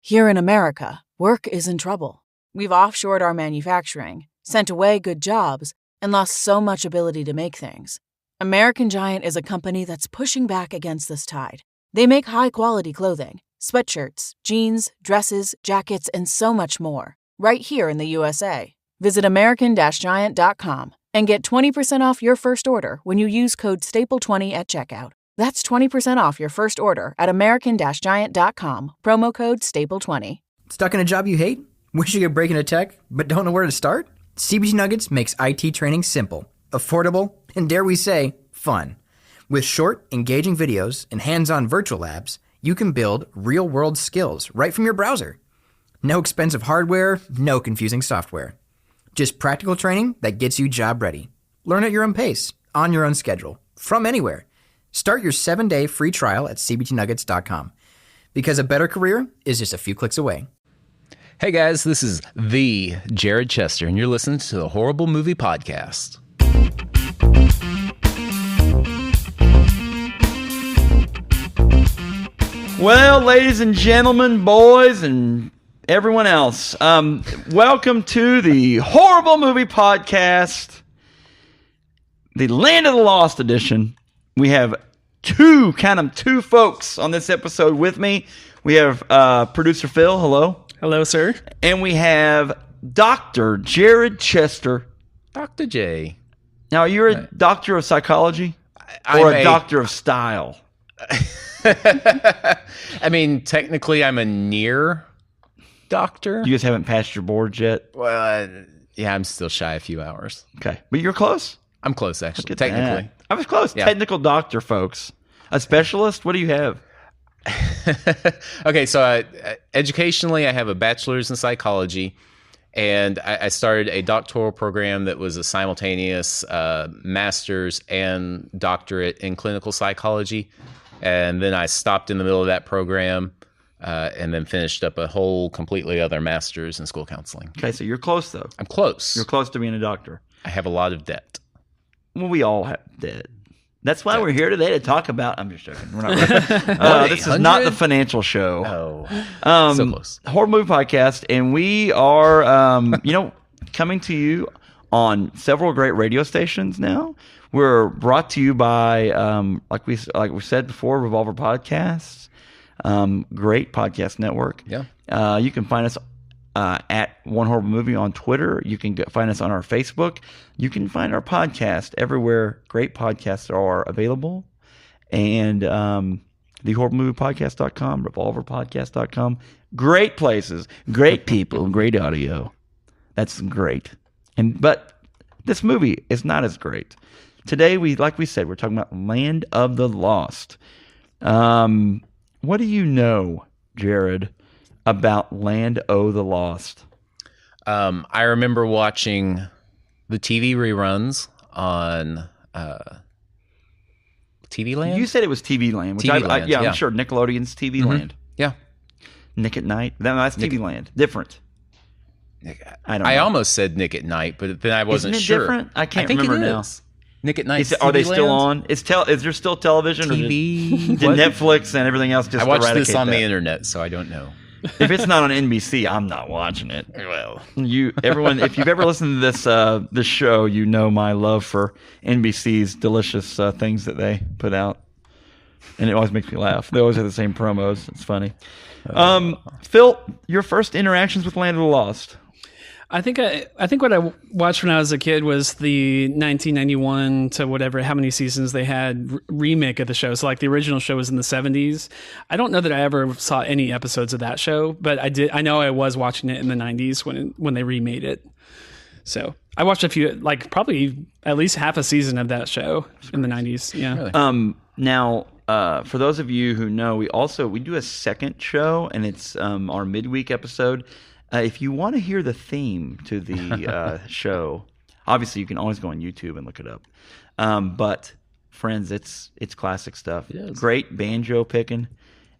Here in America, work is in trouble. We've offshored our manufacturing, sent away good jobs, and lost so much ability to make things. American Giant is a company that's pushing back against this tide. They make high-quality clothing, sweatshirts, jeans, dresses, jackets, and so much more, right here in the USA. Visit American-Giant.com and get 20% off your first order when you use code STAPLE20 at checkout. That's 20% off your first order at American-Giant.com, promo code STAPLE20. Stuck in a job you hate? Wish you could break into tech, but don't know where to start? CBT Nuggets makes IT training simple, affordable, and dare we say, fun. With short, engaging videos and hands-on virtual labs, you can build real-world skills right from your browser. No expensive hardware, no confusing software. Just practical training that gets you job ready. Learn at your own pace, on your own schedule, from anywhere. Start your 7-day free trial at cbtnuggets.com. Because a better career is just a few clicks away. Hey guys, this is the Jared Chester, and you're listening to the Horrible Movie Podcast. Well, ladies and gentlemen, boys, and everyone else, welcome to the Horrible Movie Podcast, the Land of the Lost edition. We have two folks on this episode with me. We have producer Phil. Hello. Hello, sir. And we have Dr. Jared Chester. Dr. J. Now, you're a doctor of psychology or a doctor of style? I mean, technically, I'm a near doctor. You guys haven't passed your boards yet? Well, yeah, I'm still shy a few hours. Okay. But you're close? I'm close, actually, technically. I was close. Yeah. Technical doctor, folks. A specialist? What do you have? Okay, so educationally, I have a bachelor's in psychology, and I started a doctoral program that was a simultaneous master's and doctorate in clinical psychology, and then I stopped in the middle of that program and then finished up a whole completely other master's in school counseling. Okay, so you're close, though. I'm close. You're close to being a doctor. I have a lot of debt. Well, we all have debt. That's why we're here today to talk about. I'm just joking. We're not. This is not the financial show. Oh, so close. Horror Movie Podcast, and we are, coming to you on several great radio stations now. We're brought to you by, like we said before, Revolver Podcasts, great podcast network. Yeah. You can find us at One Horrible Movie on Twitter. You can find us on our Facebook. You can find our podcast everywhere great podcasts are available. And thehorriblemoviepodcast.com, revolverpodcast.com. Great places, great people, great audio. That's great. But this movie is not as great. Today, like we said, we're talking about Land of the Lost. What do you know, Jared, about Land o' the Lost? I remember watching the TV reruns on TV Land. You said it was TV Land. Which TV Land, I'm sure Nickelodeon's TV Land. Yeah. Nick at Night. That's TV Land. Different. I don't know. I almost said Nick at Night, but then I wasn't Isn't it sure. different? I can't think remember it now. is. Nick at Night. Are they still on? Is there still television? TV? Or did Netflix and everything else just I watched eradicate this on that? the internet, so I don't know. If it's not on NBC, I'm not watching it. Well, everyone, if you've ever listened to this show, you know my love for NBC's delicious things that they put out, and it always makes me laugh. They always have the same promos. It's funny. Phil, your first interactions with Land of the Lost. I think what I watched when I was a kid was the 1991 to whatever, how many seasons they had remake of the show. So like the original show was in the 70s. I don't know that I ever saw any episodes of that show, but I know I was watching it in the 90s when they remade it. So I watched a few, like probably at least half a season of that show in the 90s. Yeah. Really? Now, for those of you who know, we do a second show, and it's our midweek episode. If you want to hear the theme to the show, obviously you can always go on YouTube and look it up. But friends, it's classic stuff. It is. Great banjo picking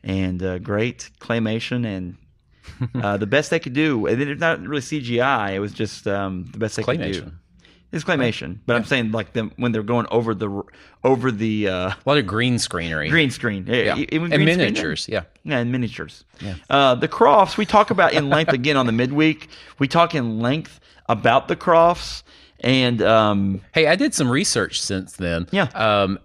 and great claymation, and the best they could do. And it's not really CGI. It was just the best they could do. It's claymation, but I'm saying like them when they're going over the a lot of green screenery. green screen. Yeah. Even And green screen miniatures, then? yeah. Yeah, and miniatures. Yeah. The Crofts, we talk about in length again on the midweek. We talk in length about the Crofts. And hey, I did some research since then. Yeah.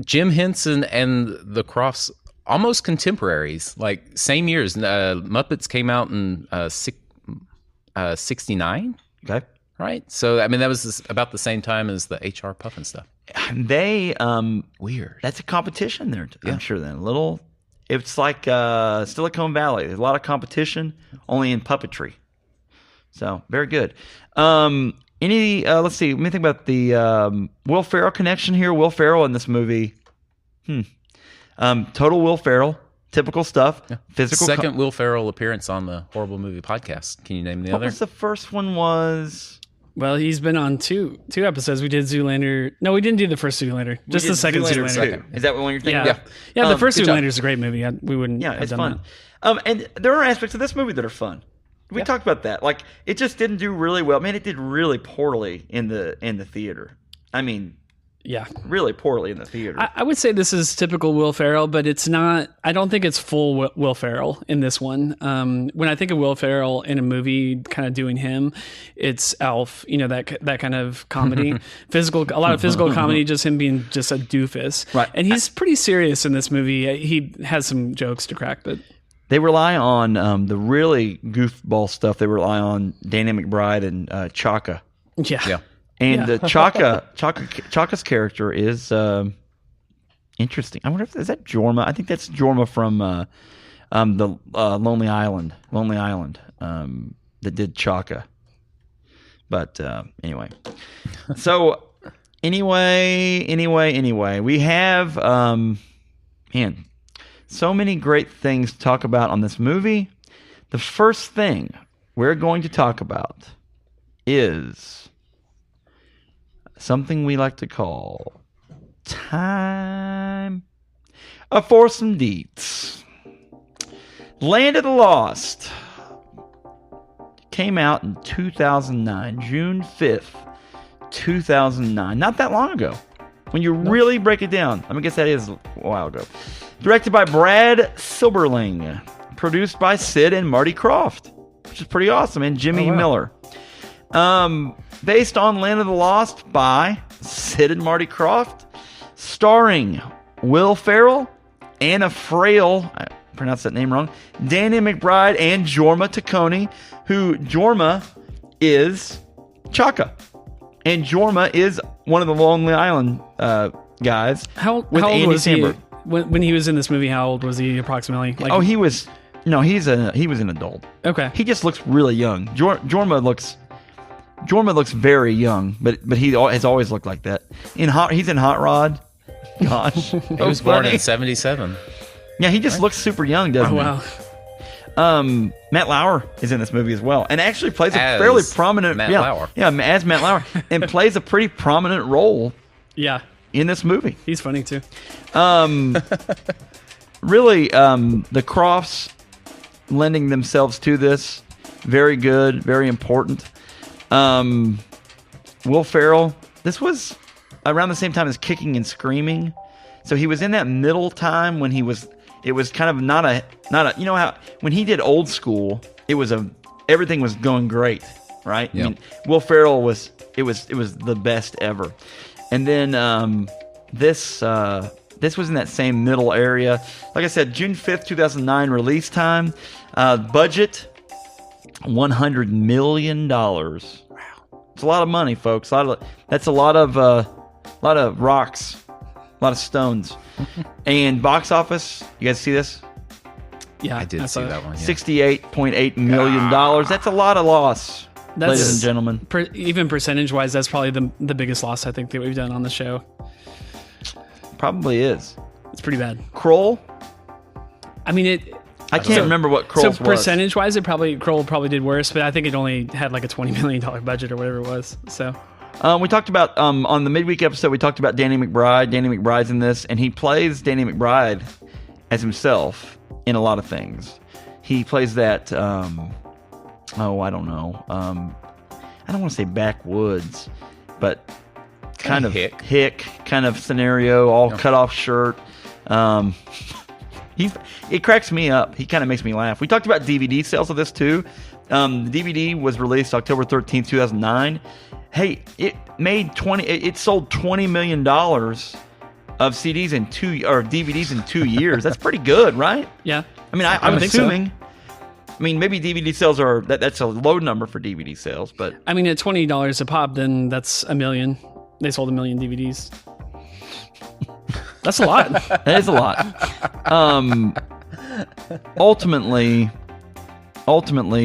Jim Henson and the Crofts, almost contemporaries, like same years. Muppets came out in 69. okay. Right, so I mean that was about the same time as the H.R. Puffin stuff. They weird. That's a competition there. I'm sure then a little. It's like Silicon Valley. There's a lot of competition, only in puppetry. So very good. Let's see. Let me think about the Will Ferrell connection here. Will Ferrell in this movie. Total Will Ferrell. Typical stuff. Yeah. Physical. Second Will Ferrell appearance on the Horrible Movie podcast. Can you name the other? What was the first one? Was. Well, he's been on two episodes. We did Zoolander. No, we didn't do the first Zoolander. Just the second Zoolander. Is that what you're thinking? Yeah. The first Zoolander is a great movie. We wouldn't. Yeah, have it's done fun. that. And there are aspects of this movie that are fun. We talked about that. Like it just didn't do really well. Man, it did really poorly in the theater. I mean, yeah, really poorly in the theater. I would say this is typical Will Ferrell, but it's not. I don't think it's full Will Ferrell in this one. When I think of Will Ferrell in a movie, kind of doing him, it's Elf. You know, that kind of comedy, a lot of physical comedy, just him being just a doofus. Right. And he's pretty serious in this movie. He has some jokes to crack, but. They rely on the really goofball stuff. They rely on Danny McBride and Chaka. Yeah. And Chaka's character is interesting. I wonder if is that Jorma. I think that's Jorma from the Lonely Island. That did Chaka. But anyway, so anyway, we have man. So many great things to talk about on this movie. The first thing we're going to talk about is something we like to call time for some deets. Land of the Lost came out in 2009, June 5th, 2009. Not that long ago. When you really break it down, I guess that is a while ago. Directed by Brad Silberling. Produced by Sid and Marty Krofft, which is pretty awesome, and Jimmy Miller. Based on Land of the Lost by Sid and Marty Krofft. Starring Will Ferrell, Anna Ferrell, I pronounced that name wrong, Danny McBride, and Jorma Taccone, who Jorma is Chaka. And Jorma is one of the Lonely Island guys. How old was Samberg. He when he was in this movie? How old was he approximately? Like, he was an adult. Okay. He just looks really young. Jorma looks very young, but he has always looked like that. He's in Hot Rod. Gosh, he was born in 1977. Yeah, he just looks super young, doesn't he? Wow. Matt Lauer is in this movie as well, and actually plays a fairly prominent Lauer. Yeah, as Matt Lauer, and plays a pretty prominent role. Yeah, in this movie, he's funny too. Really, the Crofts lending themselves to this, very good, very important. Will Ferrell, this was around the same time as Kicking and Screaming, so he was in that middle time when it was kind of not a you know how when he did Old School, everything was going great, right? Yep. I mean, Will Ferrell was the best ever, and then this was in that same middle area. Like I said, June 5th, 2009 release time. Budget $100 million. Wow, it's a lot of money, folks. That's a lot of rocks, a lot of stones. And box office, you guys see this? Yeah, I did see that one. Yeah. $68.8 million. That's a lot of loss, ladies and gentlemen. Even percentage-wise, that's probably the biggest loss I think that we've done on the show. Probably is. It's pretty bad. Kroll? I mean, I can't remember what Kroll's was. So percentage-wise, Kroll probably did worse, but I think it only had like a $20 million budget or whatever it was. So we talked about on the midweek episode. We talked about Danny McBride. Danny McBride's in this, and he plays Danny McBride as himself in a lot of things. He plays that. I don't know. I don't want to say backwoods, but kind of Hick. hick kind of scenario, all cut off shirt. It cracks me up. He kind of makes me laugh. We talked about DVD sales of this too. The DVD was released October 13th, 2009. Hey, it sold $20 million of CDs DVDs in 2 years. That's pretty good, right? Yeah. I mean, I'm assuming. So. I mean, maybe DVD sales that's a low number for DVD sales, but I mean, at $20 a pop, then that's $1 million. They sold 1 million DVDs. That's a lot. That is a lot. Ultimately,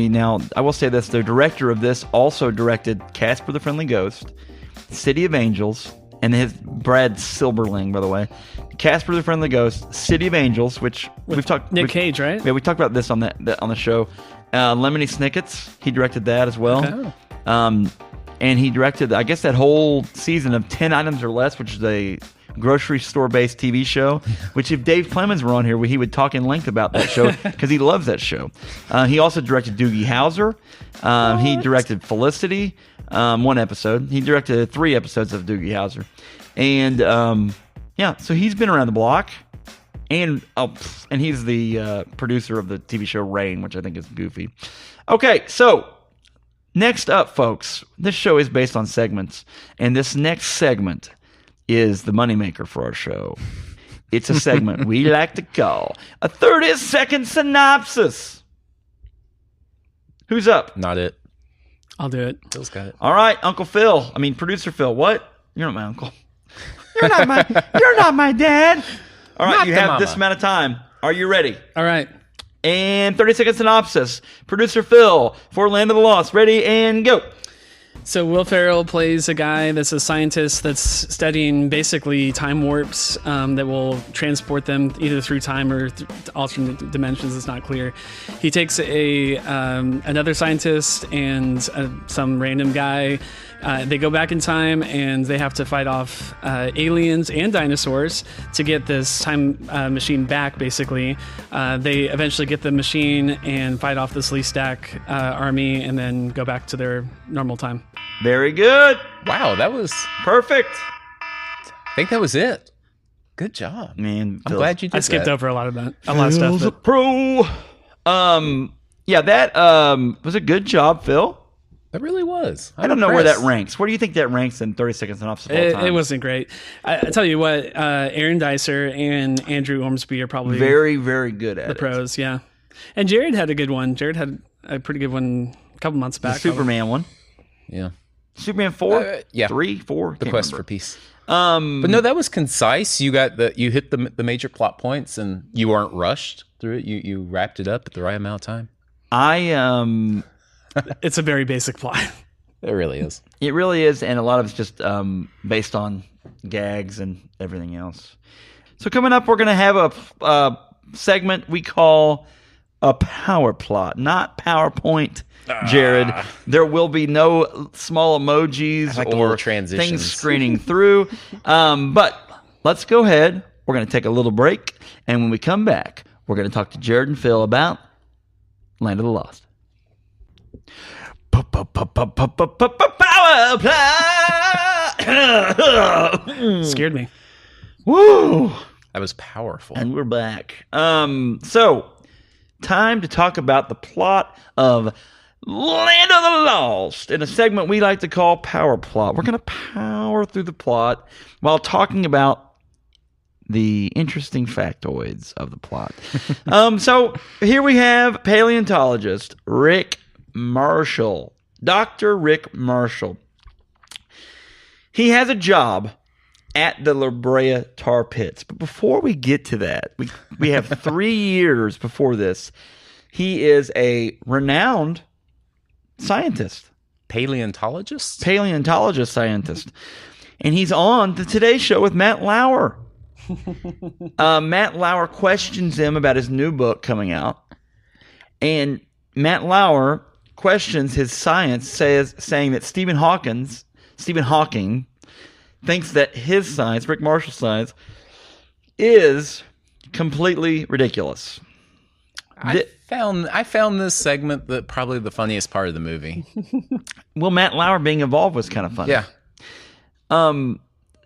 now I will say this: the director of this also directed Casper the Friendly Ghost, City of Angels, and his Brad Silberling, by the way. Casper the Friendly Ghost, City of Angels, which we've talked. Nick Cage, right? Yeah, we talked about this on the show. Lemony Snicket's, he directed that as well. Okay. And he directed, I guess, that whole season of 10 Items or Less, which is a grocery store-based TV show, which if Dave Clemens were on here, he would talk in length about that show because he loves that show. He also directed Doogie Howser. He directed Felicity, one episode. He directed 3 episodes of Doogie Howser. And, so he's been around the block. And he's the producer of the TV show Rain, which I think is goofy. Okay, so next up, folks, this show is based on segments, and this next segment is the moneymaker for our show. It's a segment we like to call a 30-second synopsis. Who's up? Not it. I'll do it. Phil's got it. All right, Producer Phil. What? You're not my uncle. You're not my dad. All right, Not you the have mama. this amount of time. Are you ready? All right. And 30-second synopsis. Producer Phil for Land of the Lost. Ready and go. So Will Ferrell plays a guy that's a scientist that's studying basically time warps that will transport them either through time or alternate dimensions. It's not clear. He takes another scientist and some random guy. They go back in time and they have to fight off aliens and dinosaurs to get this time machine back, basically. They eventually get the machine and fight off this Lee Stack army and then go back to their normal time. Very good. Wow, that was... Perfect. I think that was it. Good job. Man, I'm glad you did I skipped that. over a lot of that. A lot of stuff. Phil's a But pro. That was a good job, Phil. That really was. I don't know where that ranks. Where do you think that ranks in 30 seconds synopsis of all time? it wasn't great. I tell you what, Aaron Dicer and Andrew Ormsby are probably very, very good at the pros, yeah. And Jared had a good one. Jared had a pretty good one a couple months back. The Superman one. Yeah. Superman 4? Yeah. 3, 4? The Quest for Peace. But But no, that was concise. You hit the major plot points, and you weren't rushed through it. You wrapped it up at the right amount of time. It's a very basic plot. It really is. It really is, and a lot of it's just based on gags and everything else. So coming up, we're going to have a segment we call a power plot, not PowerPoint, Jared. There will be no small emojis like the or word transitions. things screening through. But let's go ahead. We're going to take a little break, and when we come back, we're going to talk to Jared and Phil about Land of the Lost. Power plot. Scared me. Woo! That was powerful. And we're back. So time to talk about the plot of Land of the Lost in a segment we like to call Power Plot. We're going to power through the plot while talking about the interesting factoids of the plot. So here we have paleontologist Rick Marshall, Dr. Rick Marshall. He has a job at the La Brea Tar Pits. But before we get to that, we have 3 years before this. He is a renowned scientist. Paleontologist Scientist. And he's on the Today Show with Matt Lauer. Matt Lauer questions him about his new book coming out. And Matt Lauer questions his science, saying that Stephen Hawking thinks that his science, Rick Marshall's science, is completely ridiculous. I found this segment probably the funniest part of the movie. Well, Matt Lauer being involved was kind of funny. Yeah.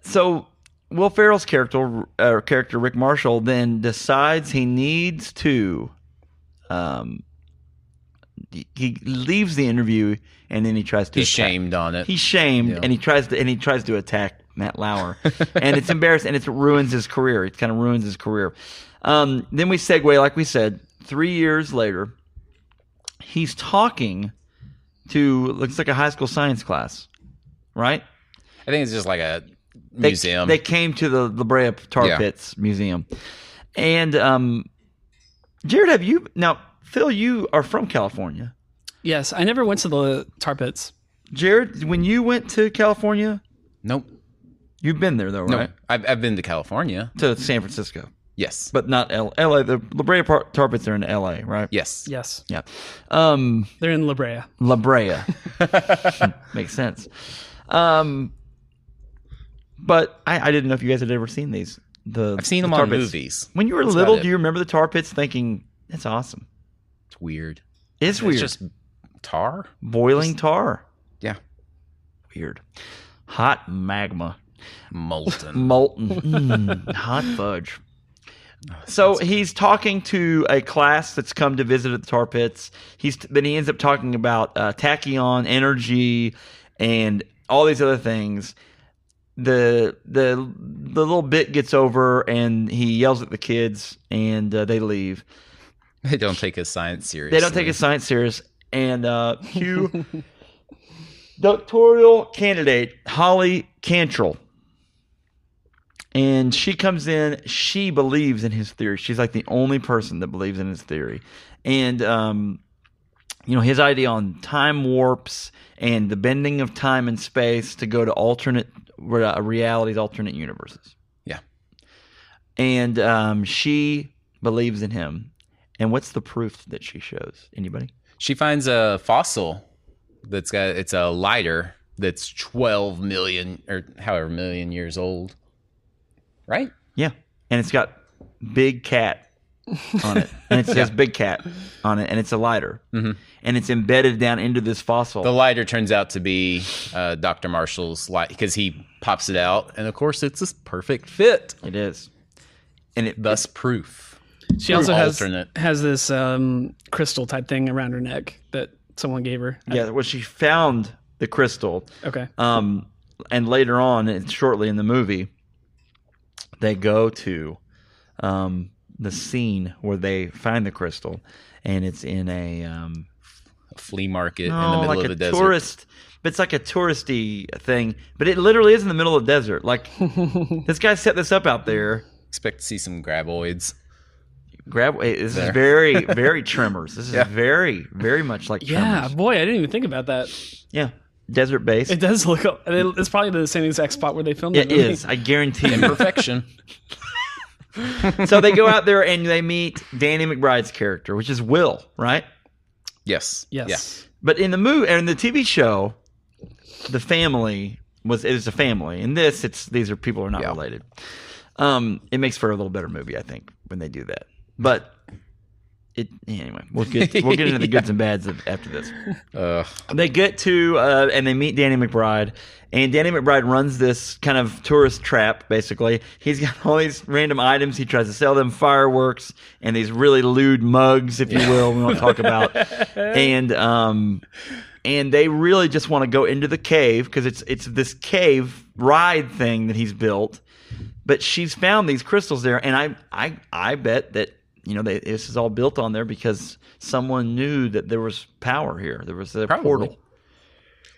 So Will Ferrell's character Rick Marshall then decides he needs to. He leaves the interview and then he tries to. He's shamed on it. He's shamed and he tries to attack Matt Lauer, and it's embarrassing and it ruins his career. It kind of ruins his career. Then we segue, like we said, 3 years later, he's talking to looks like a high school science class, right? I think it's just like a museum. They came to the La Brea Tar Pits Museum, and Jared, have you now? Phil, you are from California. Yes, I never went to the tar pits. Jared, when you went to California, Nope. You've been there though, right? No, I've been to California. To San Francisco. Yes. But not L.A. The La Brea Tar Pits are in L.A., right? Yes. Yes. Yeah. They're in La Brea. La Brea. Makes sense. But I didn't know if you guys had ever seen these. I've seen them Tar on Pits. movies. When you were That's little, about do it. you remember the Tar Pits thinking, that's awesome? It's weird. It's weird. It's just tar? Boiling tar. Yeah. Weird. Hot magma. Molten. Hot fudge. So he's talking to a class that's come to visit at the tar pits. Then he ends up talking about tachyon, energy, and all these other things. The little bit gets over, and he yells at the kids, and they leave. They don't take his science seriously. They don't take his science serious. And Hugh, doctoral candidate Holly Cantrell. And she comes in. She believes in his theory. She's like the only person that believes in his theory. And, his idea on time warps and the bending of time and space to go to alternate realities, alternate universes. Yeah. And she believes in him. And what's the proof that she shows? Anybody? She finds a fossil it's a lighter that's 12 million or however million years old. Right? Yeah. And it's got big cat on it. And it says big cat on it. And it's a lighter. Mm-hmm. And it's embedded down into this fossil. The lighter turns out to be Dr. Marshall's light because he pops it out. And of course, it's a perfect fit. It is. And thus proof. She also has this crystal type thing around her neck that someone gave her. Yeah. Well, she found the crystal. Okay. And later on, and shortly in the movie, they go to the scene where they find the crystal, and it's in a flea market in the middle of the desert. Tourist, but it's like a touristy thing. But it literally is in the middle of the desert. Like this guy set this up out there. Expect to see some graboids. This is very, very Tremors. This is very, very much like Tremors. Yeah, boy, I didn't even think about that. Yeah. Desert base. It does look. It's probably the same exact spot where they filmed it. It is. I guarantee you. Imperfection. So they go out there and they meet Danny McBride's character, which is Will, right? Yes. Yes. Yeah. But in the movie and in the TV show, the family is a family. In this, these are people who are not related. It makes for a little better movie, I think, when they do that. But anyway, we'll get into the goods and bads after this. They get to and they meet Danny McBride, and Danny McBride runs this kind of tourist trap. Basically, he's got all these random items. He tries to sell them fireworks and these really lewd mugs, if you will. We won't talk about, and they really just want to go into the cave because it's this cave ride thing that he's built. But she's found these crystals there, and I bet that. This is all built on there because someone knew that there was power here. There was a portal.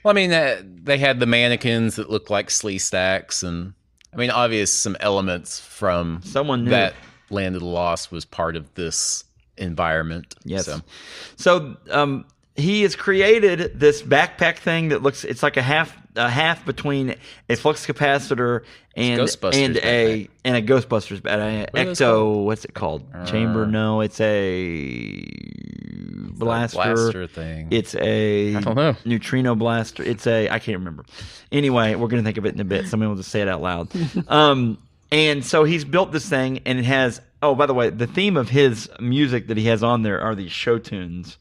Well, I mean, they had the mannequins that looked like slee stacks, and I mean, obvious some elements from someone knew that Land of the Lost was part of this environment. Yes. So he has created this backpack thing that it's like a half between a flux capacitor and a Ghostbusters Ecto. What's it called? Chamber? No, it's a blaster thing. It's I don't know. Neutrino blaster. I can't remember. Anyway, we're gonna think of it in a bit. Somebody will just say it out loud. And so he's built this thing, and it has. Oh, by the way, the theme of his music that he has on there are these show tunes.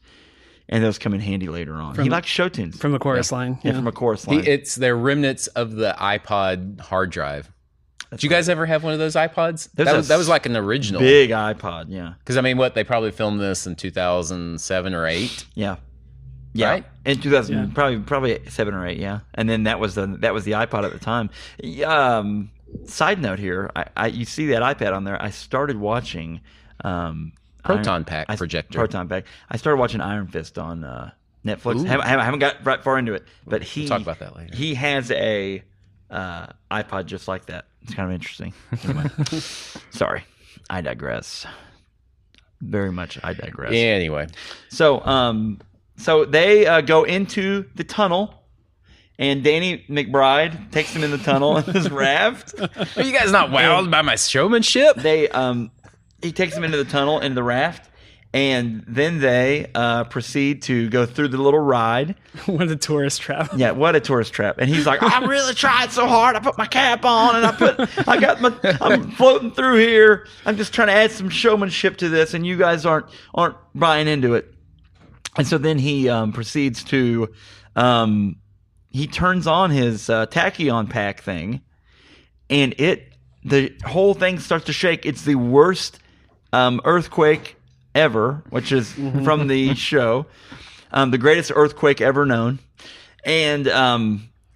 and those come in handy later on. He likes show tunes from a chorus line. Yeah, from a chorus line. They're remnants of the iPod hard drive. Did you guys ever have one of those iPods? That was like an original big iPod. Yeah, because I mean, they probably filmed this in 2007 or 8. Yeah. Right? In 2000, probably 7 or 8, yeah. And then that was the iPod at the time. Side note here, you see that iPad on there. I started watching Proton Pack projector. Proton Pack. I started watching Iron Fist on Netflix. I haven't got right far into it, but we'll talk about that later. He has a iPod just like that. It's kind of interesting. Anyway, sorry, I digress. Very much, I digress. Yeah, anyway, so they go into the tunnel, and Danny McBride takes them in the tunnel in his raft. Are you guys not wowed by my showmanship? He takes them into the tunnel, into the raft, and then they proceed to go through the little ride. What a tourist trap! Yeah, what a tourist trap! And he's like, "I'm really trying so hard. I put my cap on, and I'm floating through here. I'm just trying to add some showmanship to this, and you guys aren't buying into it." And so then he proceeds to, he turns on his tachyon pack thing, and the whole thing starts to shake. It's the worst earthquake ever, which is from the show, the greatest earthquake ever known. And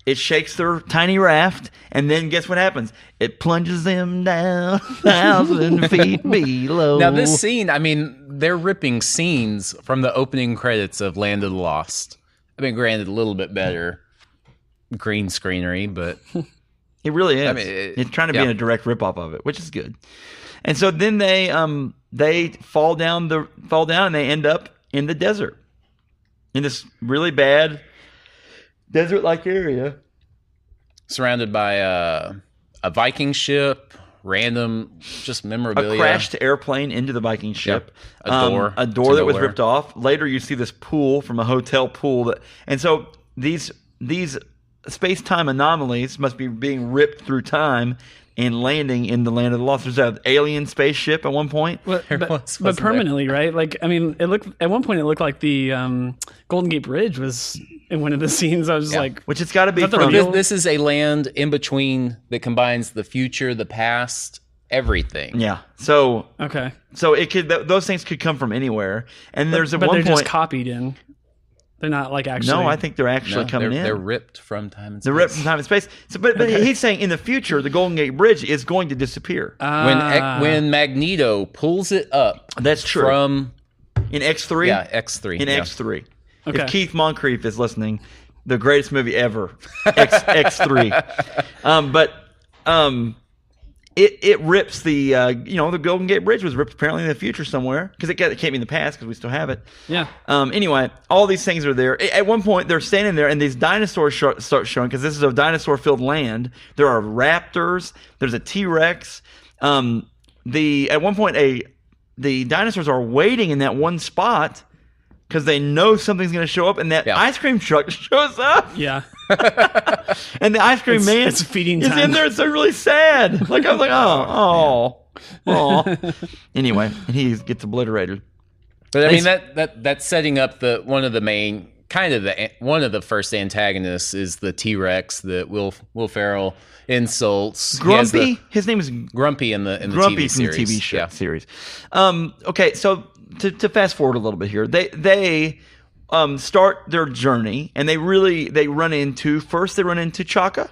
it shakes their tiny raft, and then guess what happens? It plunges them down 1,000 feet below. Now this scene, I mean, they're ripping scenes from the opening credits of Land of the Lost. I mean, granted, a little bit better green screenery, but it really is. I mean, it's trying to be a direct ripoff of it, which is good. And so then they fall down and they end up in the desert, in this really bad desert-like area, surrounded by a Viking ship, random just memorabilia, a crashed airplane into the Viking ship, yep. A door that was ripped off. Later, you see this pool from a hotel pool, and so these space-time anomalies must be being ripped through time and landing in the Land of the Lost. There's an alien spaceship at one point. But permanently, right? Like, I mean, at one point it looked like the Golden Gate Bridge was in one of the scenes. I was like, which it's got to be from. This is a land in between that combines the future, the past, everything. Yeah. So okay. So it could those things could come from anywhere. And there's at one point just copied in. They're not like actually. No, I think they're actually coming in. They're ripped from time and space. They're ripped from time and space. So, but he's saying in the future, the Golden Gate Bridge is going to disappear. When Magneto pulls it up. That's true. From in X3. Yeah, X3. In X3. Okay. If Keith Moncrief is listening, the greatest movie ever, X3. It rips the the Golden Gate Bridge was ripped apparently in the future somewhere because it can't be in the past because we still have it. Yeah. Anyway, all these things are there. At one point, they're standing there and these dinosaurs start showing because this is a dinosaur-filled land. There are raptors. There's a T-Rex. At one point, the dinosaurs are waiting in that one spot because they know something's going to show up, and that ice cream truck shows up. Yeah. And the ice cream man it's feeding is time. in there. It's so really sad. Like I was like, oh. Anyway, and he gets obliterated. But I mean that's setting up one of the first antagonists is the T-Rex that Will Ferrell insults. Grumpy. His name is Grumpy in the Grumpy TV series. From the TV series. Okay, so to fast forward a little bit here, they start their journey, and they run into Chaka.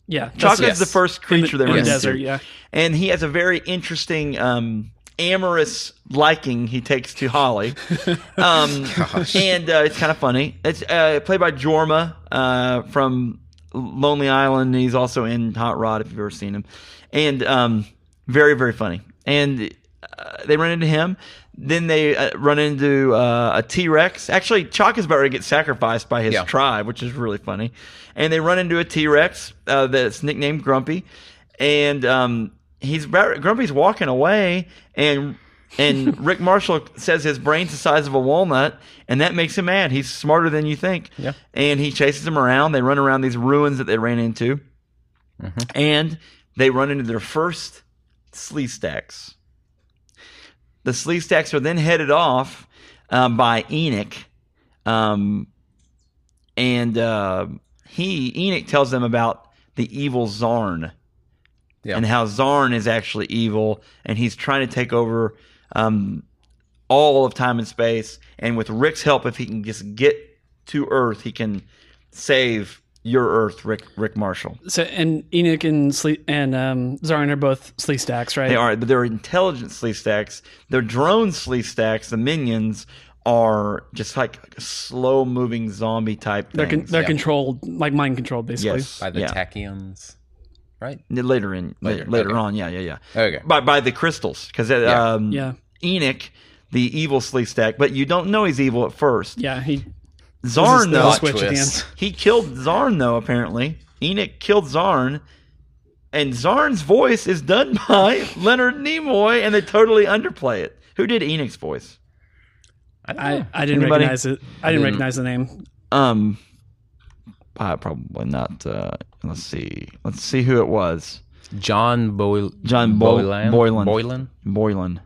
Yeah, Chaka is the first creature they run into. Desert, yeah. And he has a very interesting amorous liking he takes to Holly. And it's kind of funny. It's played by Jorma from Lonely Island. He's also in Hot Rod if you've ever seen him. And very, very funny. And they run into him. Then they run into a T-Rex. Actually, Chaka's about ready to get sacrificed by his tribe, which is really funny. And they run into a T-Rex that's nicknamed Grumpy. And Grumpy's walking away, and Rick Marshall says his brain's the size of a walnut, and that makes him mad. He's smarter than you think. Yeah. And he chases him around. They run around these ruins that they ran into. Mm-hmm. And they run into their first slee stacks. The slee stacks are then headed off by Enoch Enoch tells them about the evil Zarn. Yeah. And how Zarn is actually evil, and he's trying to take over all of time and space. And with Rick's help, if he can just get to Earth, he can save your Earth, Rick Marshall. So, and Enoch and Zarn are both Slee Stacks, right? They are, but they're intelligent Slee Stacks. They're drone Slee Stacks. The minions are just like slow-moving zombie type things. They're controlled, like mind controlled, basically. Yes. By the tachyons, right? Later Okay. on, yeah. Okay. By the crystals, because Enoch, the evil Slee Stack, but you don't know he's evil at first. Yeah, he Zarn, though, switch at the end. he killed Zarn, though, apparently. Enoch killed Zarn, and Zarn's voice is done by Leonard Nimoy, and they totally underplay it. Who did Enoch's voice? I didn't Anybody? recognize it. I didn't recognize the name. Probably not. Let's see who it was. John Boylan. Boylan.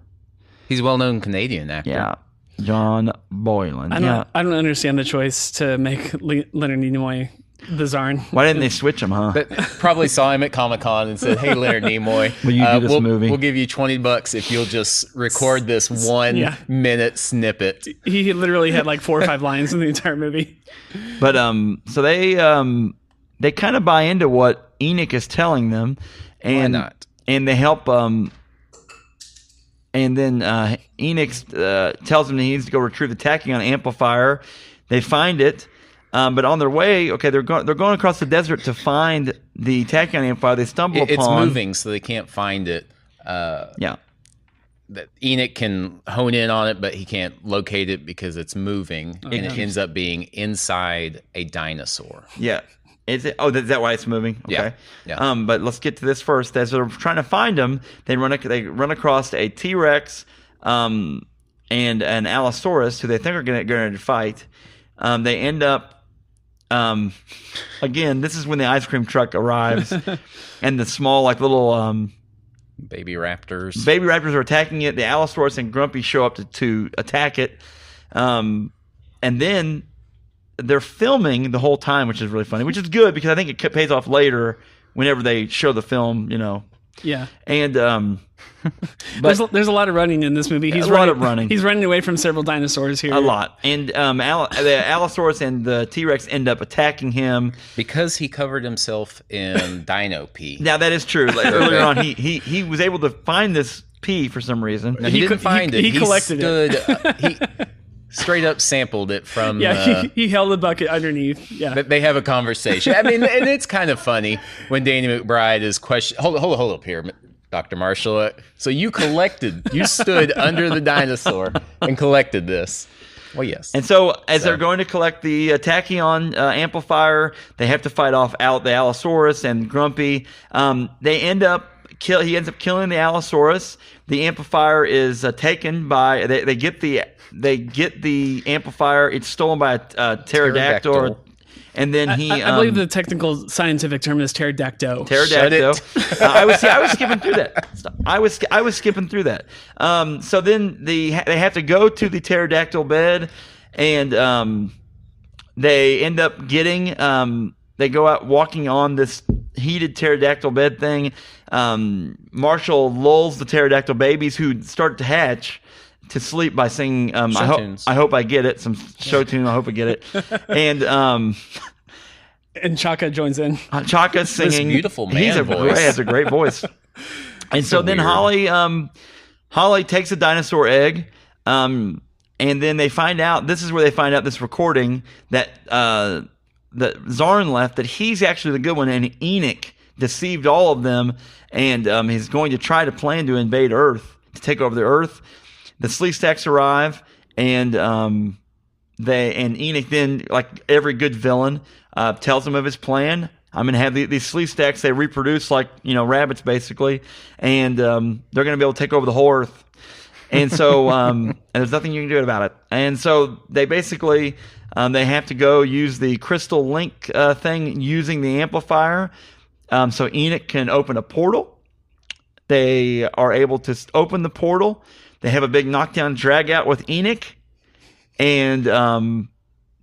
He's a well-known Canadian actor. Yeah. John Boylan. I don't understand the choice to make Leonard Nimoy the Zarn. Why didn't they switch him, huh? But probably saw him at Comic-Con and said, "Hey, Leonard Nimoy, Will you do this movie? We'll give you $20 if you'll just record this 1 minute snippet." He literally had like 4 or 5 lines in the entire movie. But so they kind of buy into what Enoch is telling them, and Why not? And they help. And then Enoch tells him he needs to go retrieve the tachyon amplifier. They find it. But on their way, they're going across the desert to find the tachyon amplifier. They stumble upon... It's moving, so they can't find it. Yeah. That Enoch can hone in on it, but he can't locate it because it's moving, and it ends up being inside a dinosaur. Yeah. Is it? Oh, is that why it's moving? Okay. Yeah. But let's get to this first. As they're trying to find them, they run across a T-Rex and an Allosaurus who they think are going to fight. They end up... again, this is when the ice cream truck arrives, and the small, little baby raptors. Baby raptors are attacking it. The Allosaurus and Grumpy show up to attack it, and then they're filming the whole time, which is really funny, which is good because I think it pays off later whenever they show the film, Yeah. And there's a lot of running in this movie. He's lot of running. He's running away from several dinosaurs here. A lot. And the Allosaurus and the T-Rex end up attacking him because he covered himself in dino pee. Now that is true. Earlier on, he was able to find this pee for some reason. No, he didn't find it. He collected it. He straight up sampled it from... he held the bucket underneath. Yeah. They have a conversation. I mean, and it's kind of funny when Danny McBride is questioning... Hold up here, Dr. Marshall. So you stood under the dinosaur and collected this. Well, yes. And so as they're going to collect the tachyon amplifier, they have to fight off the Allosaurus and Grumpy. He ends up killing the Allosaurus. The amplifier is taken by... They get the amplifier. It's stolen by a pterodactyl. And then I believe the technical scientific term is pterodactyl. Pterodactyl. I was skipping through that. I was skipping through that. So then they have to go to the pterodactyl bed, and they end up getting. They go out walking on this heated pterodactyl bed thing. Marshall lulls the pterodactyl babies who start to hatch to sleep by singing I hope I get it, some show tune, I hope I get it. And Chaka joins in. Chaka's singing. This beautiful man voice. He has a great voice. And so then weird. Holly takes a dinosaur egg, and then they find out, this is where they find out this recording that Zarn left, that he's actually the good one, and Enoch deceived all of them, and he's going to try to plan to invade Earth, to take over the Earth. The Slee Stacks arrive, and Enoch then, like every good villain, tells them of his plan. I'm going to have these Slee Stacks. They reproduce like rabbits, basically, and they're going to be able to take over the whole Earth. And so, and there's nothing you can do about it. And so they basically they have to go use the crystal link thing using the amplifier. So Enoch can open a portal. They are able to open the portal. They have a big knockdown drag out with Enoch, and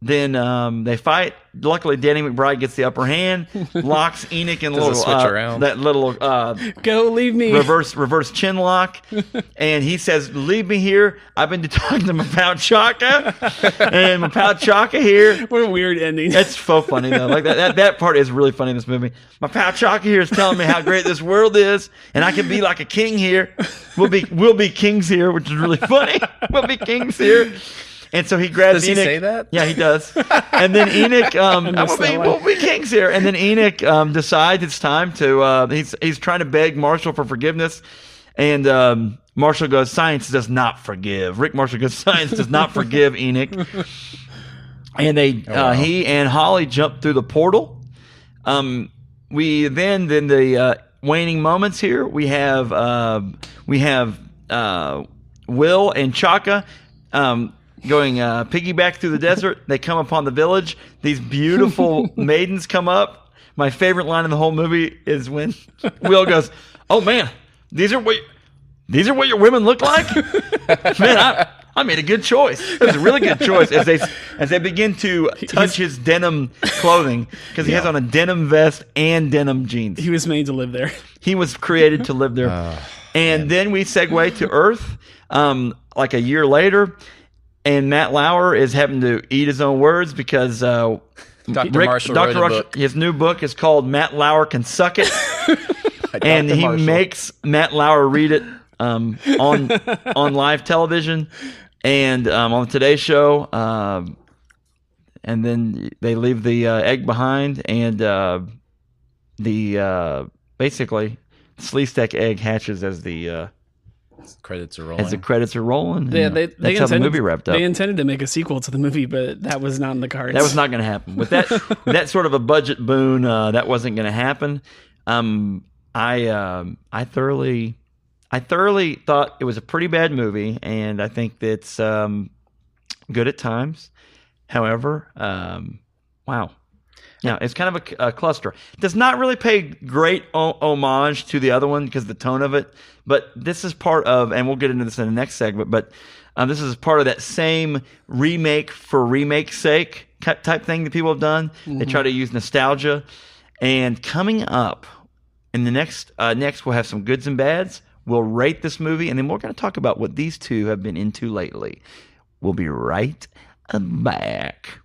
Then they fight. Luckily, Danny McBride gets the upper hand, locks Enoch in Does a switch around. that little Go, leave me. reverse chin lock, and he says, "Leave me here. I've been talking to Mapao Chaka, and Mapao Chaka here." What a weird ending. That's so funny though. Like that part is really funny in this movie. Mapao Chaka here is telling me how great this world is, and I can be like a king here. We'll be kings here, which is really funny. We'll be kings here. And so he grabs Does Enoch. he say that? Yeah, he does. And then Enoch, we'll be kings here. And then Enoch decides it's time to. He's trying to beg Marshall for forgiveness, and Marshall goes, "Science does not forgive." Rick Marshall goes, "Science does not forgive Enoch." And he and Holly jump through the portal. We then the waning moments here. We have Will and Chaka. Going piggyback through the desert. They come upon the village. These beautiful maidens come up. My favorite line in the whole movie is when Will goes, "Oh man, these are what your women look like." Man, I made a good choice. It was a really good choice as they begin to touch his denim clothing, because he has on a denim vest and denim jeans. He was made to live there. He was created to live there. Then we segue to Earth, like a year later. And Matt Lauer is having to eat his own words because Dr. Marshall wrote a book. His new book is called Matt Lauer Can Suck It. And he makes Matt Lauer read it on live television and on the Today Show. And then they leave the egg behind, and basically Sleestak egg hatches as the credits are rolling. As the credits are rolling. That's how the movie wrapped up. They intended to make a sequel to the movie, but that was not in the cards. That was not going to happen. With that sort of a budget boon, that wasn't going to happen. I thoroughly thought it was a pretty bad movie, and I think that's good at times. However, wow. Yeah, it's kind of a cluster. It does not really pay great homage to the other one because of the tone of it. But this is part of, and we'll get into this in the next segment, but this is part of that same remake for remake's sake type thing that people have done. Mm-hmm. They try to use nostalgia. And coming up in the next we'll have some goods and bads. We'll rate this movie, and then we're going to talk about what these two have been into lately. We'll be right back.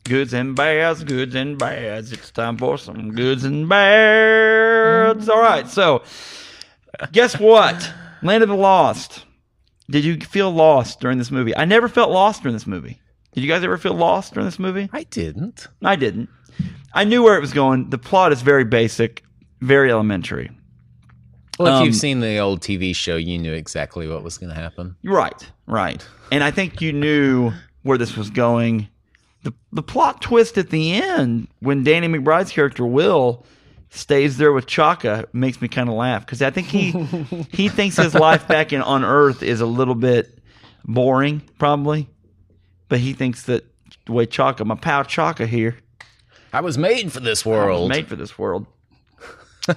Goods and bads, goods and bads. It's time for some goods and bads. All right, so guess what? Land of the Lost. Did you feel lost during this movie? I never felt lost during this movie. Did you guys ever feel lost during this movie? I didn't. I didn't. I knew where it was going. The plot is very basic, very elementary. Well, if you've seen the old TV show, you knew exactly what was going to happen. Right. And I think you knew where this was going. The plot twist at the end, when Danny McBride's character Will stays there with Chaka, makes me kind of laugh, because I think he thinks his life back on Earth is a little bit boring, probably, but he thinks that the way Chaka, my pal Chaka here, I was made for this world.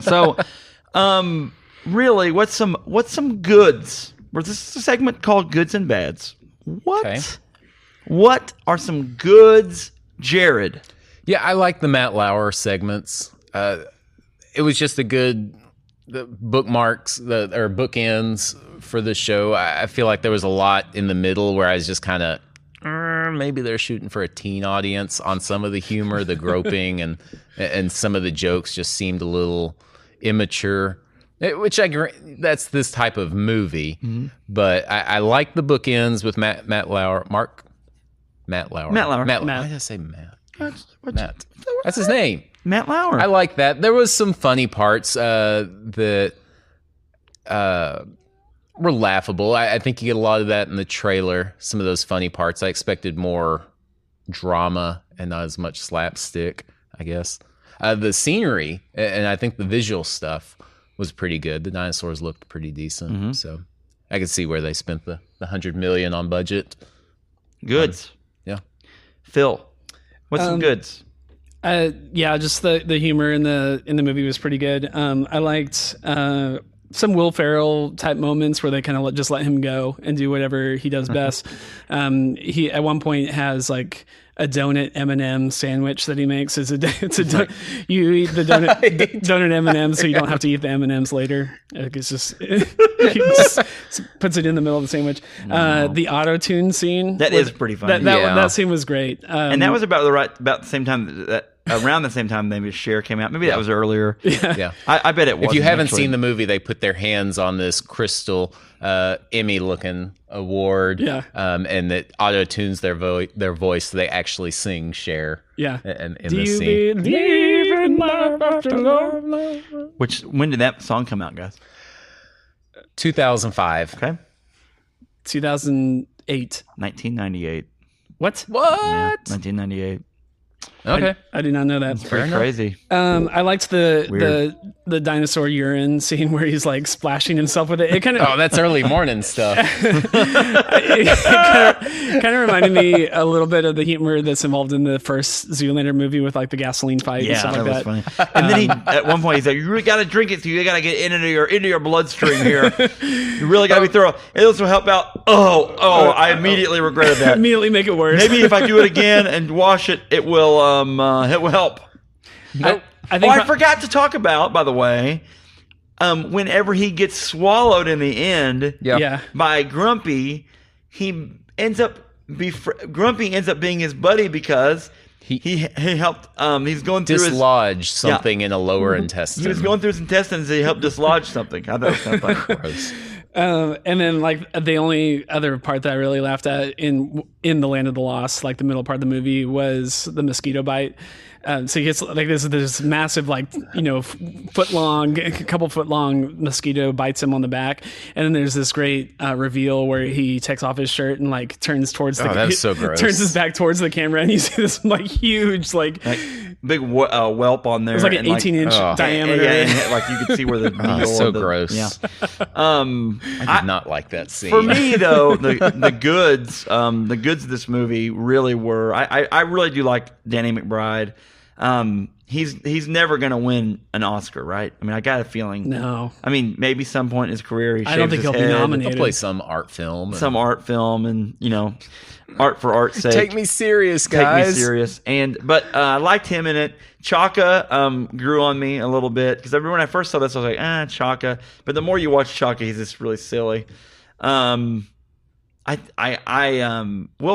So, really, what's some goods? This is a segment called Goods and Bads. What? Okay. What are some goods, Jared? Yeah, I like the Matt Lauer segments. It was just a good bookmarks or bookends for the show. I feel like there was a lot in the middle where I was just kind of, maybe they're shooting for a teen audience on some of the humor, the groping, and some of the jokes just seemed a little immature. Which that's this type of movie, mm-hmm. But I like the bookends with Matt Lauer. Matt Lauer. Why did I say Matt? Matt. That's his name. Matt Lauer. I like that. There was some funny parts that were laughable. I think you get a lot of that in the trailer. Some of those funny parts. I expected more drama and not as much slapstick, I guess. The scenery and I think the visual stuff was pretty good. The dinosaurs looked pretty decent. Mm-hmm. So I could see where they spent the $100 million on budget. Goods. Yeah. Phil, what's some goods? Yeah, just the humor in the movie was pretty good. I liked some Will Ferrell type moments where they kind of just let him go and do whatever he does best. He at one point has like a donut M&M sandwich that he makes. You eat the donut M&M so you don't have to eat the M&Ms later. Like it's just he just puts it in the middle of the sandwich. The auto-tune scene That is pretty funny. That scene was great. And that was about the same time around the same time maybe Cher came out. Maybe that was earlier. Yeah. I bet it was. If you haven't seen the movie, they put their hands on this crystal Emmy-looking award, and it auto-tunes their voice, so they actually sing Cher. Yeah. In Do this you scene. believe in love after love? When did that song come out, guys? 2005. Okay. 2008. 1998. What? Yeah, 1998. Okay. I did not know that. Pretty crazy. I liked the Weird. the dinosaur urine scene where he's like splashing himself with it. It kind of Oh, that's early morning stuff. it kind of reminded me a little bit of the humor that's involved in the first Zoolander movie with like the gasoline fight and Yeah, stuff that like was that. funny. And then at one point, he's like, "You really got to drink it, so you got to get into your bloodstream here. You really got to be thorough. This will help out." I immediately regretted that. Immediately make it worse. Maybe if I do it again and wash it, it will help. I think I forgot to talk about, by the way, whenever he gets swallowed in the end yeah. by Grumpy, Grumpy ends up being his buddy because he helped. He's going through dislodge something in a lower intestine. He was going through his intestines and he helped dislodge something. I thought it was kind of funny. Gross. And then like the only other part that I really laughed at in the Land of the Lost, like the middle part of the movie, was the mosquito bite. So he gets like this massive, like, couple foot long mosquito bites him on the back, and then there's this great reveal where he takes off his shirt and like turns towards that's so gross. turns his back towards the camera, and you see this like huge like big whelp on there. It's like an 18-inch diameter. And like you could see where the needle. So gross. Yeah. I did not like that scene. For me, though, the goods of this movie really were. I really do like Danny McBride. He's never going to win an Oscar, right? I mean, I got a feeling. No. I mean, maybe some point in his career he shaves I don't think his he'll head. be nominated. He'll play some art film. And art for art's sake. Take me serious, guys. Take me serious. But I liked him in it. Chaka grew on me a little bit because when I first saw this, I was like, Chaka. But the more you watch Chaka, he's just really silly. Will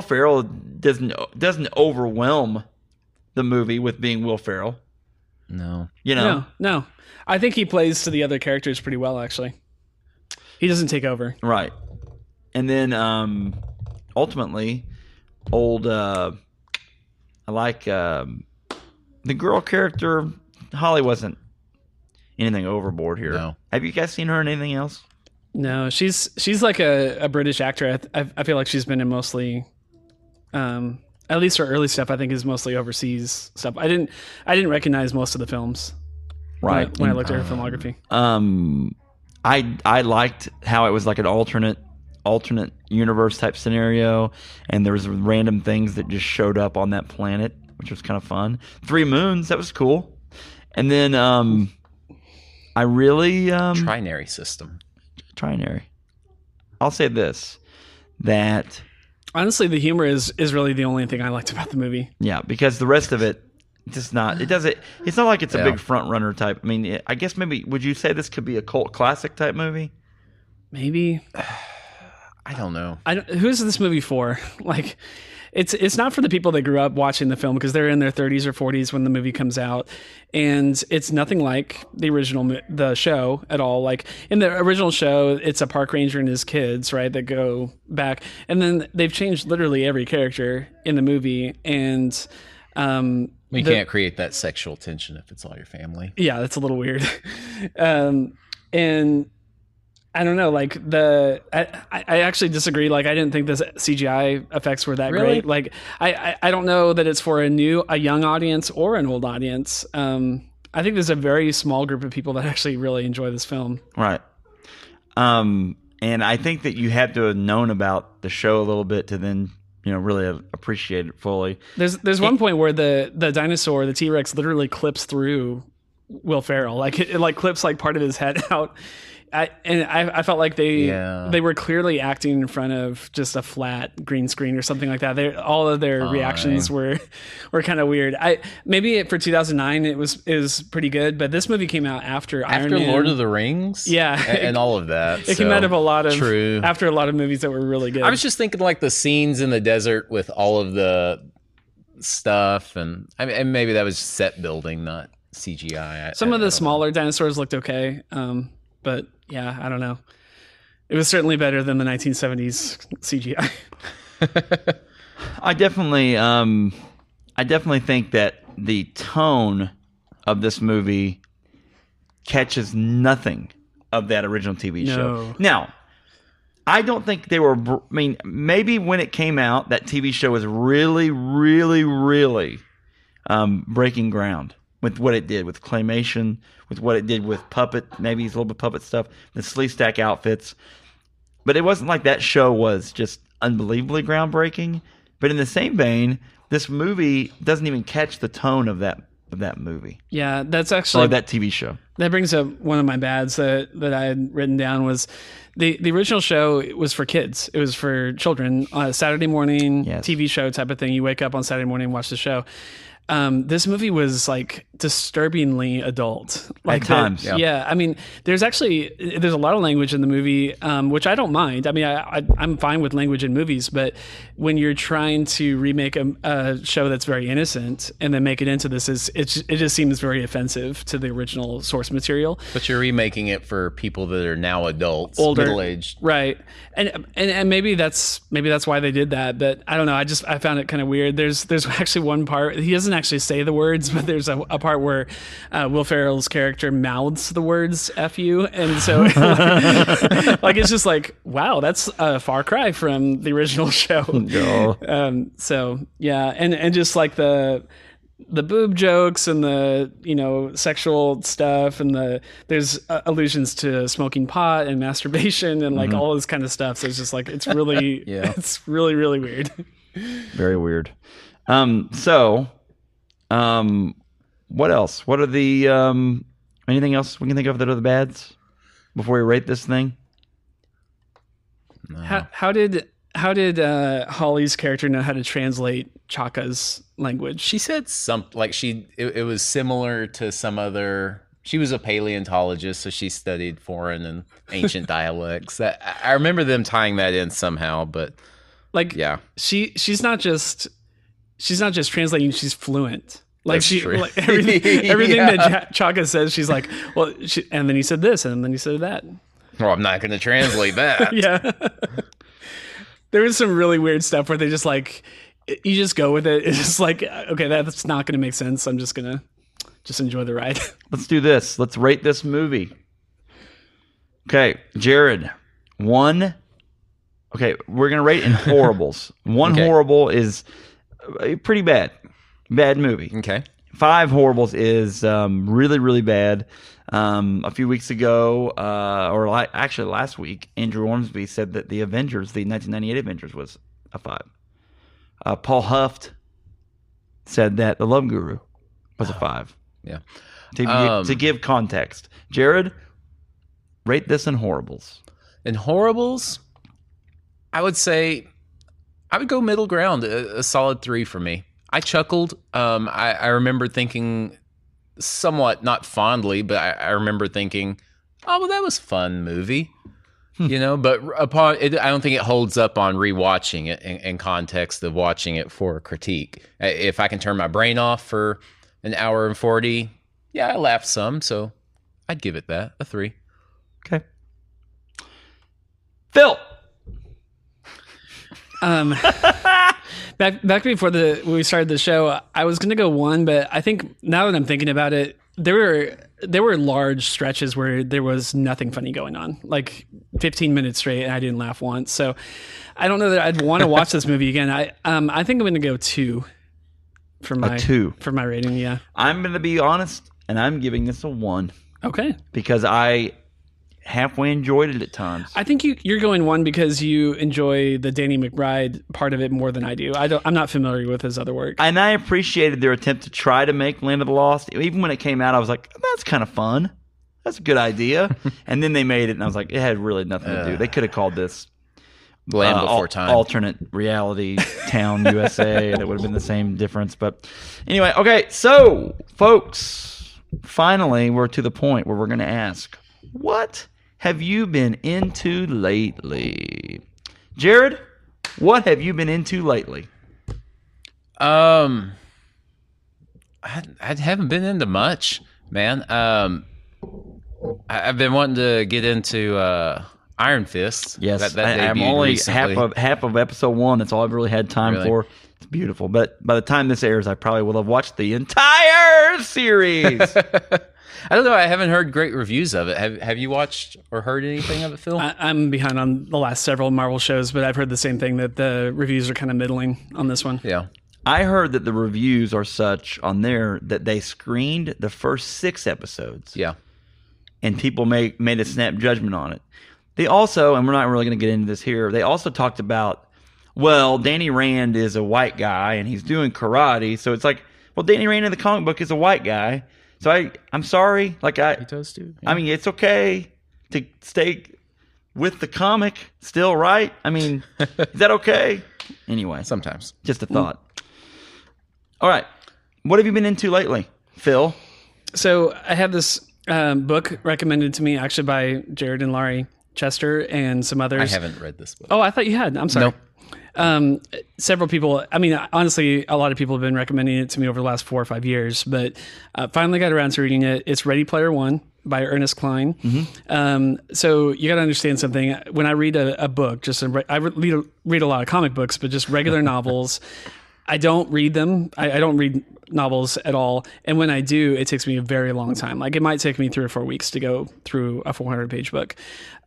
Ferrell doesn't overwhelm the movie with being Will Ferrell. No. No. I think he plays to the other characters pretty well, actually. He doesn't take over. Right. And then ultimately, I like the girl character. Holly wasn't anything overboard here. No. Have you guys seen her in anything else? No, she's like a British actor. I feel like she's been in mostly, at least her early stuff. I think is mostly overseas stuff. I didn't recognize most of the films. Right. When I looked at her filmography. I liked how it was like an alternate universe type scenario, and there was random things that just showed up on that planet, which was kind of fun. 3 moons, that was cool. And then I really Trinary system. Trinary. I'll say this, that honestly, the humor is really the only thing I liked about the movie. yeah, because the rest of it just not. It doesn't. It's not like it's a big front runner type. I mean, I guess maybe would you say this could be a cult classic type movie? Maybe. I don't know. Who's this movie for? Like, it's not for the people that grew up watching the film because they're in their 30s or 40s when the movie comes out, and it's nothing like the show at all. Like in the original show, it's a park ranger and his kids, right, that go back, and then they've changed literally every character in the movie, and You can't create that sexual tension if it's all your family. Yeah, that's a little weird. And I don't know, like I actually disagree. Like I didn't think the CGI effects were that great. Like I don't know that it's for a young audience or an old audience. I think there's a very small group of people that actually really enjoy this film. Right. And I think that you had to have known about the show a little bit to then, really appreciate it fully. There's one point where the dinosaur, the T-Rex, literally clips through Will Ferrell. Like it like clips like part of his head out. I felt like they were clearly acting in front of just a flat green screen or something like that. All of their reactions were kind of weird. Maybe for 2009 it was pretty good, but this movie came out after Iron Man, Lord of the Rings, and all of that. It came out of after a lot of movies that were really good. I was just thinking like the scenes in the desert with all of the stuff, and maybe that was set building, not CGI. Some of the smaller dinosaurs looked okay, but yeah, I don't know. It was certainly better than the 1970s CGI. I definitely think that the tone of this movie catches nothing of that original TV show. Now, I don't think they were. I mean, maybe when it came out, that TV show was really, really, really breaking ground with what it did with claymation, with what it did with puppet, maybe a little bit puppet stuff, the sleeve stack outfits. But it wasn't like that show was just unbelievably groundbreaking. But in the same vein, this movie doesn't even catch the tone of that movie. Yeah, that's actually... Or that TV show. That brings up one of my bads that I had written down was the original show was for kids. It was for children. Saturday morning TV show type of thing. You wake up on Saturday morning and watch the show. This movie was like disturbingly adult. Like at times. Yeah. I mean, there's a lot of language in the movie, which I don't mind. I mean, I'm fine with language in movies, but when you're trying to remake a show that's very innocent and then make it into this, it just seems very offensive to the original source material. But you're remaking it for people that are now adults, older, middle-aged, right? And maybe that's why they did that. But I don't know. I found it kind of weird. There's actually one part, he doesn't actually say the words, but there's a part where Will Ferrell's character mouths the words "F you," and so like it's just like, wow, that's a far cry from the original show. No. So yeah, and just like the boob jokes and the sexual stuff, and there's allusions to smoking pot and masturbation and like all this kind of stuff. So it's just like it's really it's really, really weird. Very weird. What else? What are the anything else we can think of that are the bads before we rate this thing? No. How did Holly's character know how to translate Chaka's language? She said something like it was similar to some other. She was a paleontologist, so she studied foreign and ancient dialects. I remember them tying that in somehow, but she's not just translating; she's fluent. Like That's true. Like everything that Chaka says, she's like, well, and then he said this, and then he said that. Well, I'm not going to translate that. Yeah. There was some really weird stuff where they just like, you just go with it. It's just like, okay, that's not going to make sense. I'm just going to enjoy the ride. Let's do this. Let's rate this movie. Okay, Jared, 1. Okay, we're going to rate in horribles. 1 horrible is pretty bad. Bad movie. Okay. 5 horribles is really, really bad. A few weeks ago, actually last week, Andrew Ormsby said that the Avengers, the 1998 Avengers, was a 5. Paul Huft said that The Love Guru was a 5. Yeah. To give context. Jared, rate this in horribles. In horribles, I would say I would go middle ground, a solid 3 for me. I chuckled. I remember thinking somewhat, not fondly, but I remember thinking, oh, well, that was a fun movie, but upon it, I don't think it holds up on rewatching it in context of watching it for a critique. If I can turn my brain off for an hour and 40, yeah, I laughed some, so I'd give it that, a 3. Okay. Phil. Back before when we started the show, I was going to go 1, but I think now that I'm thinking about it, there were large stretches where there was nothing funny going on, like 15 minutes straight, and I didn't laugh once. So I don't know that I'd want to watch this movie again. I think I'm going to go 2 for my 2 for my rating. Yeah, I'm going to be honest, and I'm giving this a 1. Okay, because I halfway enjoyed it at times. I think you're going 1 because you enjoy the Danny McBride part of it more than I do. I'm not familiar with his other work. And I appreciated their attempt to try to make Land of the Lost. Even when it came out, I was like, that's kind of fun. That's a good idea. And then they made it, and I was like, it had really nothing to do. They could have called this Land Before Time. Alternate Reality Town USA, and it would have been the same difference. But anyway, okay, so folks, finally we're to the point where we're going to ask, what have you been into lately? Jared, what have you been into lately? I haven't been into much, man. I've been wanting to get into Iron Fist. Yes, I'm only half of episode 1. That's all I've really had time for. It's beautiful, but by the time this airs, I probably will have watched the entire series. I don't know. I haven't heard great reviews of it. Have you watched or heard anything of it, Phil? I'm behind on the last several Marvel shows, but I've heard the same thing, that the reviews are kind of middling on this one. Yeah. I heard that the reviews are such on there that they screened the first 6 episodes. Yeah. And people made a snap judgment on it. They also, and we're not really going to get into this here, they also talked about, well, Danny Rand is a white guy and he's doing karate. So it's like, well, Danny Rand in the comic book is a white guy. So I'm sorry. Like He does too. Yeah. I mean, it's okay to stay with the comic still, right? I mean, is that okay? Anyway. Sometimes. Just a thought. All right. What have you been into lately, Phil? So I have this book recommended to me actually by Jared and Laurie Chester and some others. I haven't read this book. Oh, I thought you had. I'm sorry. Nope. Several people, I mean, honestly, a lot of people have been recommending it to me over the last 4 or 5 years, but finally got around to reading it. It's Ready Player One by Ernest Cline. Mm-hmm. So you got to understand something. When I read a book, I read a lot of comic books, but just regular novels, I don't read them. I don't read novels at all. And when I do, it takes me a very long time. Like it might take me 3 or 4 weeks to go through a 400-page book.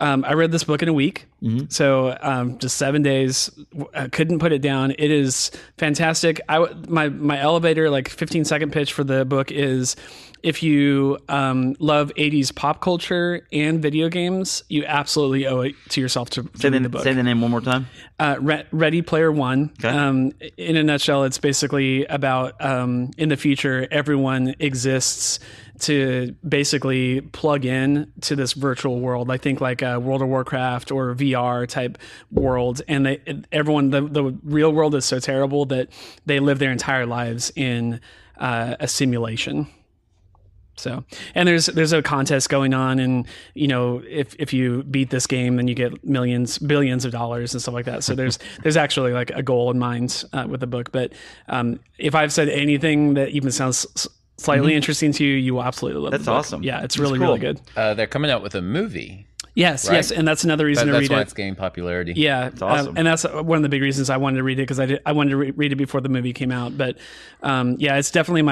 I read this book in a week. Mm-hmm. So just 7 days. I couldn't put it down. It is fantastic. My elevator, like 15-second pitch for the book is, if you love 80s pop culture and video games, you absolutely owe it to yourself to read the book. Say the name one more time. Ready Player One. Okay. In a nutshell, it's basically about in the future, everyone exists to basically plug in to this virtual world. I think like a World of Warcraft or VR type world. And the real world is so terrible that they live their entire lives in a simulation. So, and there's a contest going on, and if you beat this game, then you get billions of dollars and stuff like that. So there's actually like a goal in mind with the book. But if I've said anything that even sounds slightly interesting to you, you will absolutely love it. That's awesome. Yeah, it's That's really, cool. really good. They're coming out with a movie. Yes, right? yes, and that's another reason to read it. That's why it's gained popularity. Yeah, it's awesome. And that's one of the big reasons I wanted to read it, because I wanted to read it before the movie came out. But yeah, it's definitely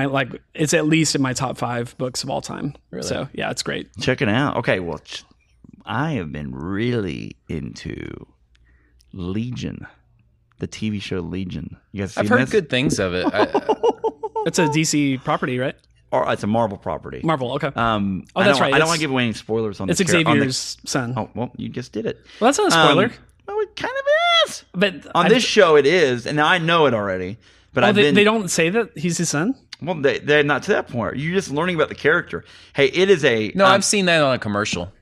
it's at least in my top 5 books of all time. Really? So yeah, it's great. Check it out. Okay, well, I have been really into Legion, the TV show Legion. You guys seen I've heard this? good things of it. It's a DC property, right? Or it's a Marvel property. Marvel, okay. That's right. I don't want to give away any spoilers on it's this. Xavier's son. Oh, well, you just did it. Well, that's not a spoiler. Well, it kind of is. But On this show, it is, and now I know it already. But they don't say that he's his son? Well, they're not to that point. You're just learning about the character. Hey, it is a... No, I've seen that on a commercial.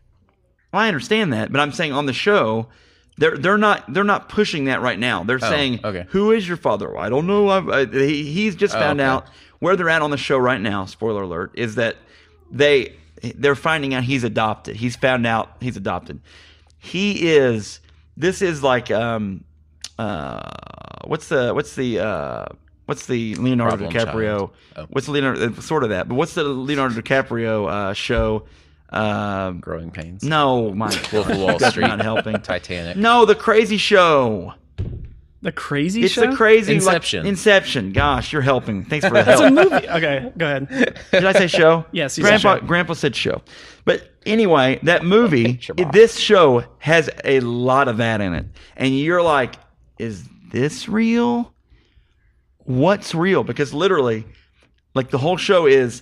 Well, I understand that, but I'm saying on the show... They're not pushing that right now. They're saying, okay. Who is your father? Well, I don't know. He's just found out. Where they're at on the show right now, spoiler alert, is that they're finding out he's adopted. He's found out he's adopted. This is like what's the Leonardo Problem DiCaprio? Child. Oh. What's Leonardo sort of that? But what's the Leonardo DiCaprio show? Growing Pains. No, my Wolf of Wall that's Street. not helping. Titanic. No, the Crazy Show. The Crazy It's show? the crazy Inception. Inception. Gosh, you're helping. Thanks for the It's a help. movie. Okay, go ahead. Did I say show? Yes, you said show. Grandpa said show. But anyway, that movie, Picture box. this show has a lot of that in it. And you're like, is this real? What's real? Because literally, like the whole show is,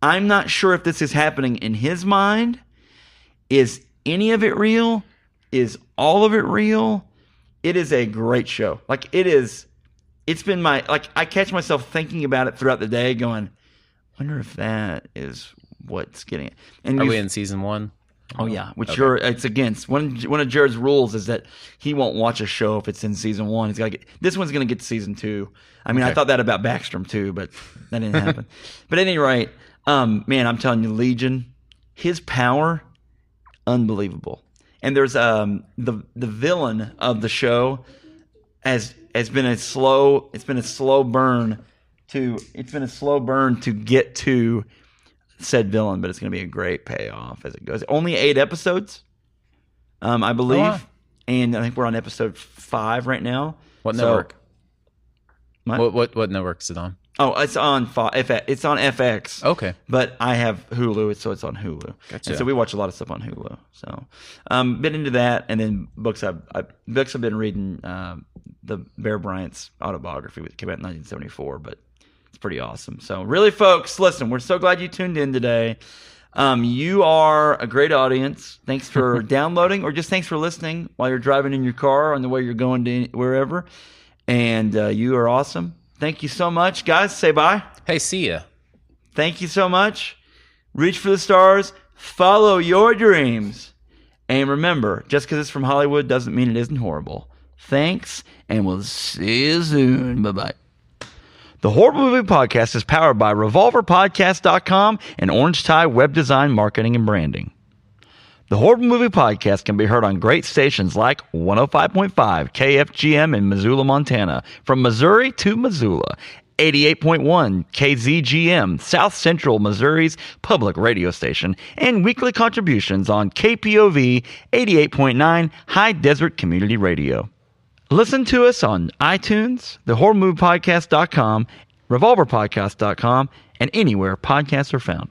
I'm not sure if this is happening in his mind. Is any of it real? Is all of it real? It is a great show. Like it's been I catch myself thinking about it throughout the day going, wonder if that is what's getting it. And Are we in season 1? Oh yeah, which Okay. it's against one of Jared's rules is that he won't watch a show if it's in season 1. He's got to get this one's going to get to season 2. I mean, I Okay. thought that about Backstrom too, but that didn't happen. But at any rate, man, I'm telling you, Legion, his power, unbelievable. And there's the villain of the show has been a slow burn to get to said villain, but it's going to be a great payoff as it goes. Only 8 episodes, I believe, wow. and I think we're on episode 5 right now. What network? What? What network is it on? Oh, it's on it's on FX. Okay. But I have Hulu, so it's on Hulu. Gotcha. And so we watch a lot of stuff on Hulu. So, been into that, and then books. I've been reading the Bear Bryant's autobiography, which came out in 1974, but it's pretty awesome. So, really, folks, listen, we're so glad you tuned in today. You are a great audience. Thanks for downloading, or just thanks for listening while you're driving in your car on the way you're going to wherever. And you are awesome. Thank you so much, guys. Say bye. Hey, see ya. Thank you so much. Reach for the stars. Follow your dreams. And remember, just because it's from Hollywood doesn't mean it isn't horrible. Thanks, and we'll see you soon. Bye-bye. The Horrible Movie Podcast is powered by RevolverPodcast.com and Orange Tie Web Design Marketing and Branding. The Horrible Movie Podcast can be heard on great stations like 105.5 KFGM in Missoula, Montana, from Missouri to Missoula, 88.1 KZGM, South Central Missouri's public radio station, and weekly contributions on KPOV 88.9 High Desert Community Radio. Listen to us on iTunes, thehorrormoviepodcast.com, revolverpodcast.com, and anywhere podcasts are found.